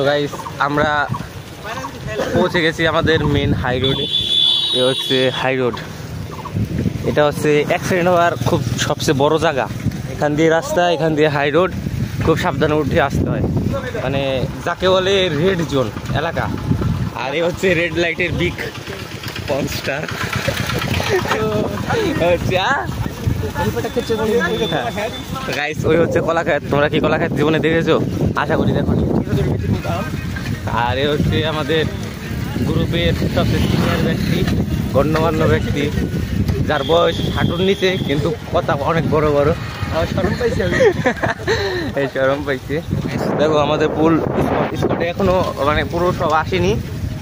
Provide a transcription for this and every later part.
তো গাইস আমরা পৌঁছে গেছি আমাদের মেন হাই রোডে। এ হচ্ছে হাই রোড, এটা হচ্ছে অ্যাক্সিডেন্ট হওয়ার খুব সবচেয়ে বড় জায়গা। এখান দিয়ে রাস্তা, এখান দিয়ে হাই রোড, খুব সাবধানে উঠে আসতে হয়, মানে যাকে বলে রেড জোন এলাকা। আর এ হচ্ছে রেড লাইটের বিগ পনস্টার গাইস, ওই হচ্ছে কলাখাত। তোমরা কি কলাখাত জীবনে দেখেছো? আশা করি দেখো। আর এ হচ্ছে আমাদের গ্রুপের সবচেয়ে সিনিয়র ব্যক্তি, গণ্যমান্য ব্যক্তি, যার বয়স হাঁটুর নিচে কিন্তু কথা অনেক বড় বড়। শরম পাইছি আমি, এই শরম পাইছি। দেখো আমাদের পুল স্পটে এখনো মানে পুরো সব আসেনি,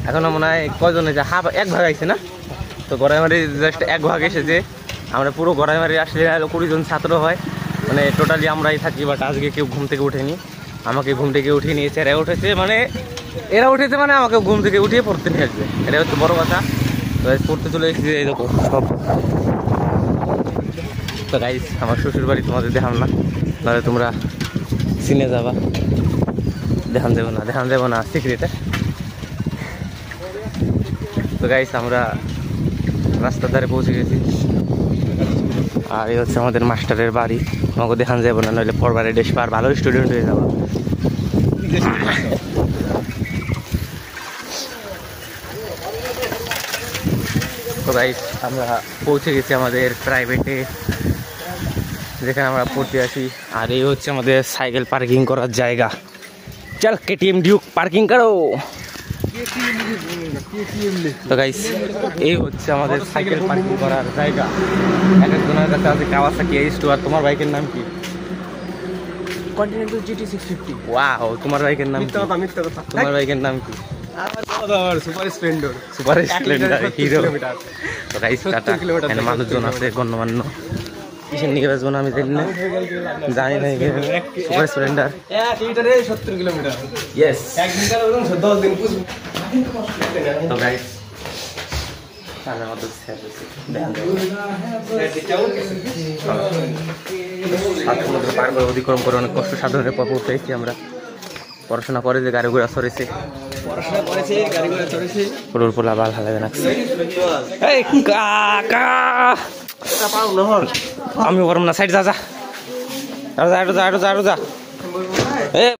এখনো মনে হয় কয়জনে যে হাফ এক ভাগ আইছে না, তো গড়াইমারি জাস্ট এক ভাগ এসেছে। আমরা পুরো গড়াইমারি আসলে 20 জন ছাত্র হয়, মানে টোটালি আমরাই থাকি। বাট আজকে কেউ ঘুম থেকে উঠেনি, আমাকে ঘুম থেকে উঠিয়ে নিয়েছে, এরা উঠেছে মানে আমাকে ঘুম থেকে উঠিয়ে পড়তে নিয়ে আসবে, এটা হচ্ছে বড় কথা। তো পড়তে চলে এসেছি এই দেখো সব। তো গাইস আমার শ্বশুর বাড়ি তোমাদের দেখাম না, নাহলে তোমরা চিনে যাবা। দেখান যাবো না সিক্রেটে। তো গাইস আমরা রাস্তার ধারে পৌঁছে গেছি, আর এই হচ্ছে আমাদের মাস্টারের বাড়ি। আমাকে দেখান যাবো না, নইলে পরবারে দেশ পার ভালো স্টুডেন্ট হয়ে যাবো। তো গাইস আমরা পৌঁছে গেছি আমাদের প্রাইভেটে, যেখানে আমরা পড়তে আসি। আর এই হচ্ছে আমাদের সাইকেল পার্কিং করার জায়গা। চল কেটিএম ডিউক পার্কিং করো। তো গাইস এই হচ্ছে আমাদের সাইকেল পার্কিং করার জায়গা। এক একজনের কাছে আছে কাওয়াসাকি এইচ2। আর তোমার বাইকের নাম কি? Continental GT 650। ওয়াও, তোমার বাইকের নাম কি? তোমার বাইকের নাম কি? Super Splendor hero. তো গাইস টাটা। এখানে মানুষজন আছে গণ্যমান্য, কিসের নিয়ে বাজবো না আমি জানি না। Super Splendor 70 kilometre. ইয়েস। এক দিন কার ওরকম 10 দিন পুষবো। তো গাইস সমুদ্র পার করে অতিক্রম করে অনেক কষ্ট সাধনের পর পৌঁছে এসেছি আমরা। পড়াশোনা করে যে গাড়ি ঘোড়া চড়েছে, পুরোর পোলা বাল হালাবে না। আমি পারবো না, সাইড যা যা।